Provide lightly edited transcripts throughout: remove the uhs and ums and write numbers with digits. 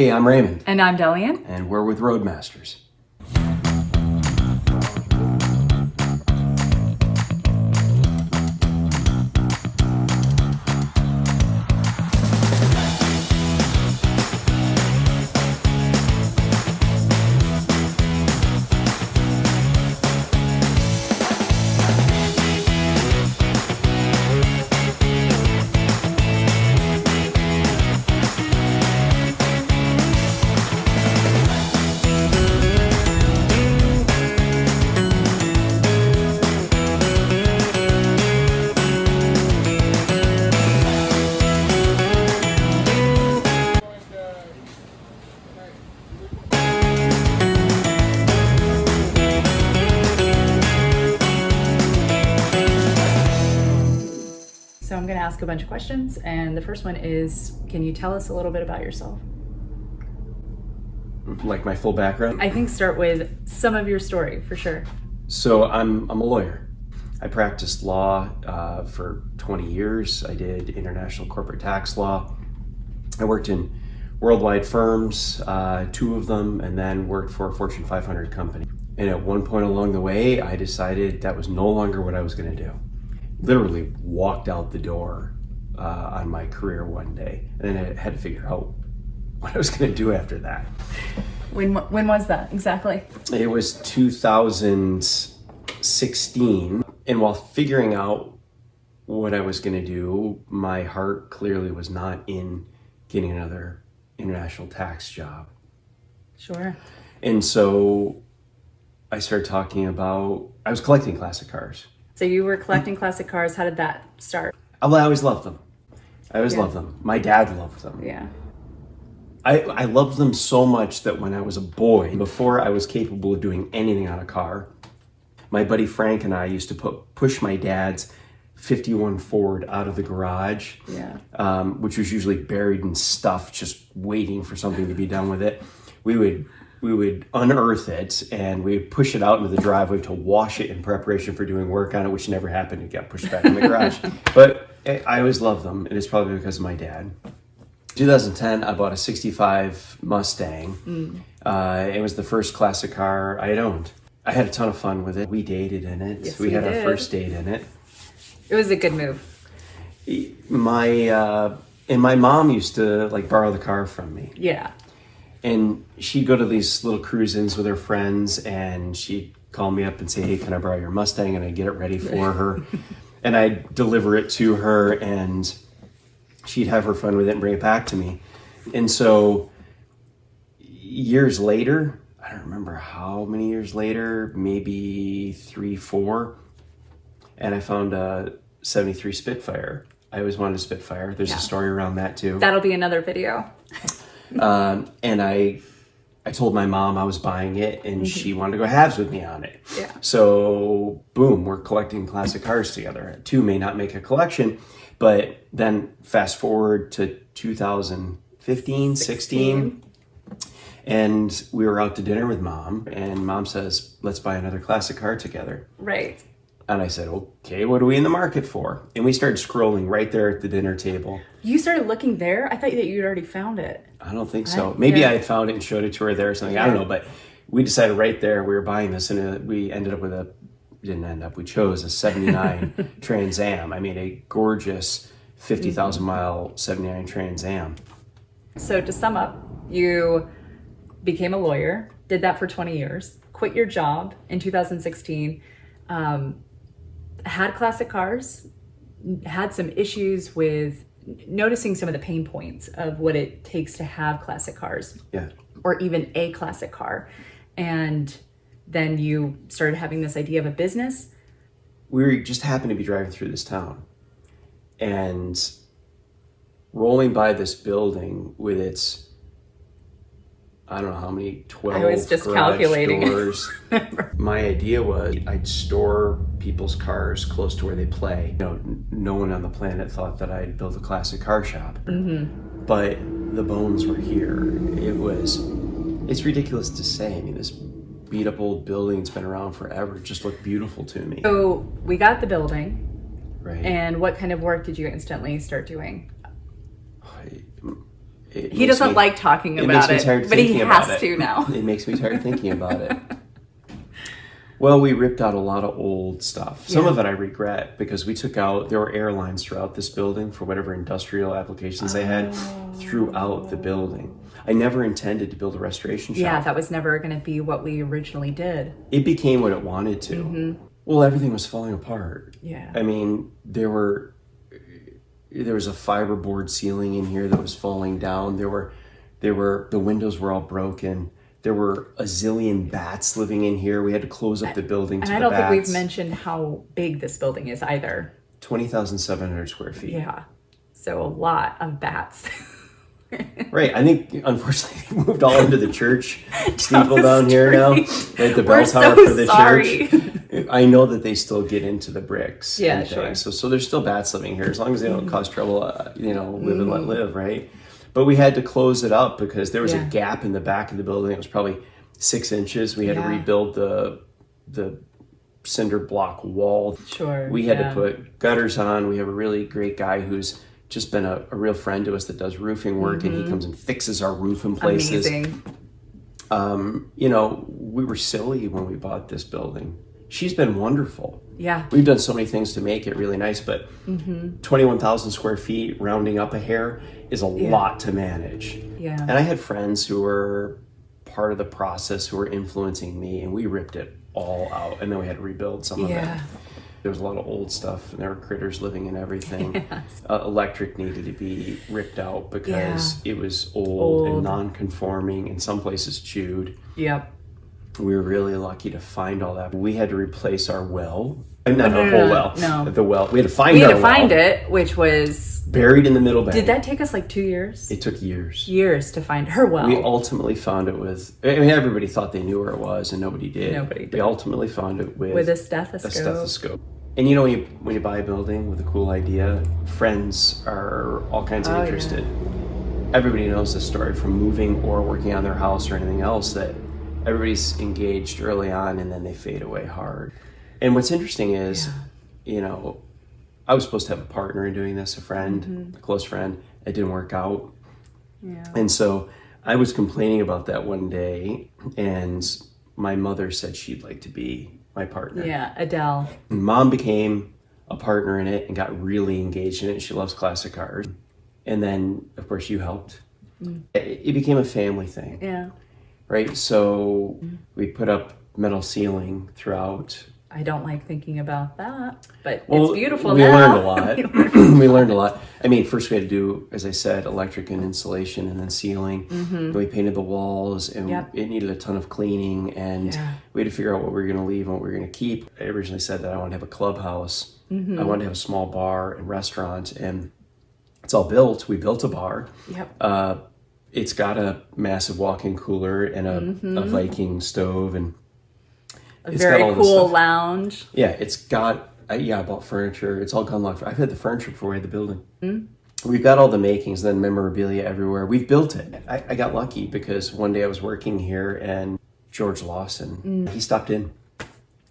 Hey, I'm Raymond. And I'm Delian. And we're with Roadmasters. So I'm going to ask a bunch of questions, and the first one is, can you tell us a little bit about yourself? Like my full background? I think start with some of your story, for sure. So I'm a lawyer. I practiced law for 20 years. I did international corporate tax law. I worked in worldwide firms, 2 of them, and then worked for a Fortune 500 company. And at one point along the way, I decided that was no longer what I was going to do. Literally walked out the door on my career one day, and then I had to figure out what I was going to do after that. When was that exactly? It was 2016, and while figuring out what I was going to do, my heart clearly was not in getting another international tax job. Sure. And so I started talking about, I was collecting classic cars. So you were collecting classic cars. How did that start? I always loved them. I always loved them. My dad loved them. Yeah. I loved them so much that when I was a boy, before I was capable of doing anything on a car, my buddy Frank and I used to push my dad's 51 Ford out of the garage, which was usually buried in stuff, just waiting for something to be done with it. We would unearth it and we would push it out into the driveway to wash it in preparation for doing work on it, which never happened. It got pushed back in the garage. But I always loved them, and it's probably because of my dad. 2010, I bought a 65 Mustang. It was the first classic car I had owned. I had a ton of fun with it. We dated in it. Yes, we had did. our first date in it. It was a good move. My mom used to borrow the car from me. Yeah. And she'd go to these little cruise-ins with her friends, and she'd call me up and say, hey, can I borrow your Mustang? And I'd get it ready for her. And I'd deliver it to her, and she'd have her fun with it and bring it back to me. And so years later, I don't remember how many years later, maybe 3, 4, and I found a 73 Spitfire. I always wanted a Spitfire. There's a story around that too. That'll be another video. And I told my mom I was buying it, and she wanted to go halves with me on it. Yeah. So boom, we're collecting classic cars together. 2 may not make a collection, but then fast forward to 2015, 16, and we were out to dinner with mom, and mom says, let's buy another classic car together. Right. And I said, okay, what are we in the market for? And we started scrolling right there at the dinner table. You started looking there? I thought that you'd already found it. I don't think so. Maybe I had found it and showed it to her there or something. I don't know, but we decided right there we were buying this, and we ended up with we chose a 79 Trans Am. I mean, a gorgeous 50,000 mile 79 Trans Am. So to sum up, you became a lawyer, did that for 20 years, quit your job in 2016, had classic cars, had some issues with noticing some of the pain points of what it takes to have classic cars, or even a classic car. And then you started having this idea of a business. We just happened to be driving through this town and rolling by this building with its, I don't know how many, 12 I was just calculating doors. My idea was I'd store people's cars close to where they play. No one on the planet thought that I'd build a classic car shop. But the bones were here. It's ridiculous to say. I mean, this beat up old building, it's been around forever. It just looked beautiful to me. So we got the building. Right. And what kind of work did you instantly start doing? He doesn't like talking about makes me it, tired but he thinking about has it. to now. It makes me tired thinking about it. Well, we ripped out a lot of old stuff. Some of it I regret because there were airlines throughout this building for whatever industrial applications they had throughout the building. I never intended to build a restoration shop. Yeah, that was never going to be what we originally did. It became what it wanted to. Well, everything was falling apart. Yeah. I mean, there was a fiberboard ceiling in here that was falling down. The windows were all broken. There were a zillion bats living in here. We had to close up the building to the bats. And I don't think we've mentioned how big this building is either. 20,700 square feet. Yeah. So a lot of bats. Right. I think, unfortunately, they moved all into the church steeple down here now. Right, the bell tower for the church. I know that they still get into the bricks. Yeah, and sure. So there's still bats living here, as long as they don't cause trouble, live and let live, right? But we had to close it up because there was a gap in the back of the building. It was probably 6 inches. We had to rebuild the cinder block wall. Sure. We had to put gutters on. We have a really great guy who's just been a real friend to us that does roofing work, and he comes and fixes our roof in places. Amazing. We were silly when we bought this building. She's been wonderful. Yeah. We've done so many things to make it really nice, but 21,000 square feet, rounding up a hair, is a lot to manage. Yeah. And I had friends who were part of the process who were influencing me, and we ripped it all out, and then we had to rebuild some of it. There was a lot of old stuff, and there were critters living in everything. Electric needed to be ripped out because it was old and non-conforming, in some places chewed. Yep. We were really lucky to find all that. We had to replace our well. Not our whole well. No. The well. We had to find our well. We had to find it, which was... buried in the middle bank. Did that take us like 2 years? It took years. Years to find her well. We ultimately found it with... I mean, everybody thought they knew where it was, and nobody did. Nobody did. We ultimately found it with a stethoscope. And when you buy a building with a cool idea, friends are all kinds of interested. Yeah. Everybody knows this story from moving or working on their house or anything else, that everybody's engaged early on and then they fade away hard. And what's interesting is, I was supposed to have a partner in doing this, a friend, a close friend. It didn't work out. Yeah. And so I was complaining about that one day, and my mother said she'd like to be my partner. Yeah, Adele. Mom became a partner in it and got really engaged in it. She loves classic cars. And then, of course, you helped. It became a family thing. Yeah. Right? So we put up metal ceiling throughout. I don't like thinking about that, but it's beautiful we now. Learned a lot. We learned a lot. I mean, first we had to do, as I said, electric and insulation, and then ceiling. Then we painted the walls, and it needed a ton of cleaning, and we had to figure out what we were going to leave and what we were going to keep. I originally said that I wanted to have a clubhouse. I wanted to have a small bar and restaurant, and it's all built. We built a bar. Yep. It's got a massive walk-in cooler and a Viking stove, and a very cool lounge. Yeah, it's got, I bought furniture. It's all gone long. I've had the furniture before we had the building. We've got all the makings, then memorabilia everywhere. We've built it. I got lucky because one day I was working here, and George Lawson, he stopped in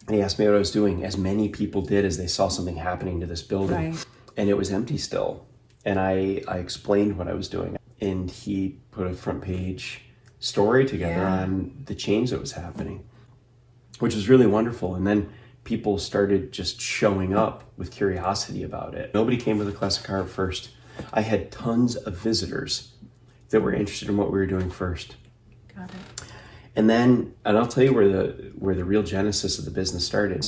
and he asked me what I was doing, as many people did as they saw something happening to this building. Right. And it was empty still. And I explained what I was doing, and he put a front page story together on the change that was happening, which was really wonderful. And then people started just showing up with curiosity about it. Nobody came with a classic car at first. I had tons of visitors that were interested in what we were doing first. Got it. And then, and I'll tell you where the real genesis of the business started.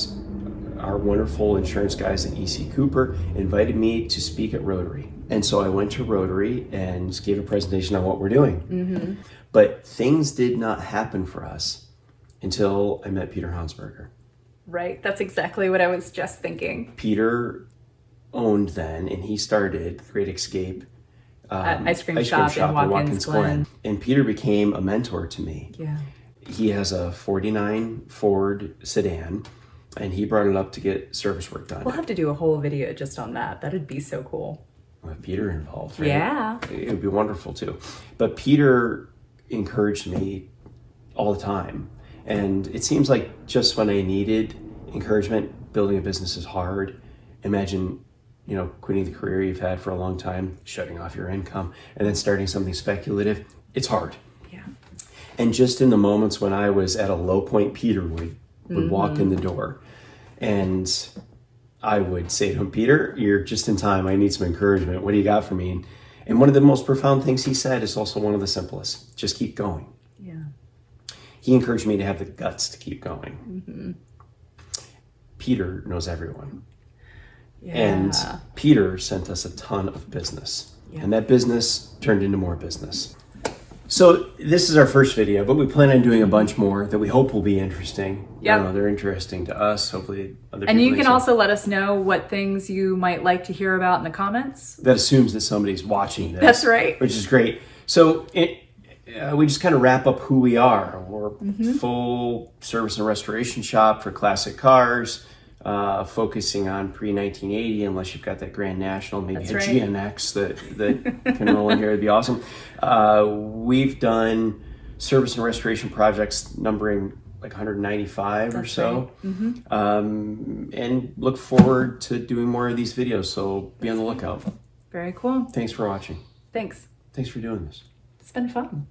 Our wonderful insurance guys at EC Cooper invited me to speak at Rotary. And so I went to Rotary and gave a presentation on what we're doing. But things did not happen for us until I met Peter Hansberger. Right, that's exactly what I was just thinking. Peter owned then, and he started Great Escape ice cream shop in Watkins Glen. And Peter became a mentor to me. Yeah. He has a 49 Ford sedan, and he brought it up to get service work done. We'll have to do a whole video just on that. That'd be so cool. With Peter involved, right? Yeah. It would be wonderful too. But Peter encouraged me all the time. And it seems like just when I needed encouragement, building a business is hard. Imagine quitting the career you've had for a long time, shutting off your income, and then starting something speculative, it's hard. Yeah. And just in the moments when I was at a low point, Peter would walk in the door, and I would say to him, Peter, you're just in time. I need some encouragement. What do you got for me? And one of the most profound things he said is also one of the simplest. Just keep going. Yeah. He encouraged me to have the guts to keep going. Peter knows everyone. Yeah. And Peter sent us a ton of business. Yeah. And that business turned into more business. So this is our first video, but we plan on doing a bunch more that we hope will be interesting. Yep. They're interesting to us. Hopefully other people. And you can so. also let us know what things you might like to hear about in the comments. That assumes that somebody's watching this. That's right. Which is great. So we just kind of wrap up who we are. We're full service and restoration shop for classic cars, focusing on pre-1980, unless you've got that Grand National, maybe That's a right. GNX that can roll in here. It'd be awesome. We've done service and restoration projects numbering like 195 or so. Right. And look forward to doing more of these videos, so be on the lookout. Very cool. Thanks for watching. Thanks. Thanks for doing this. It's been fun.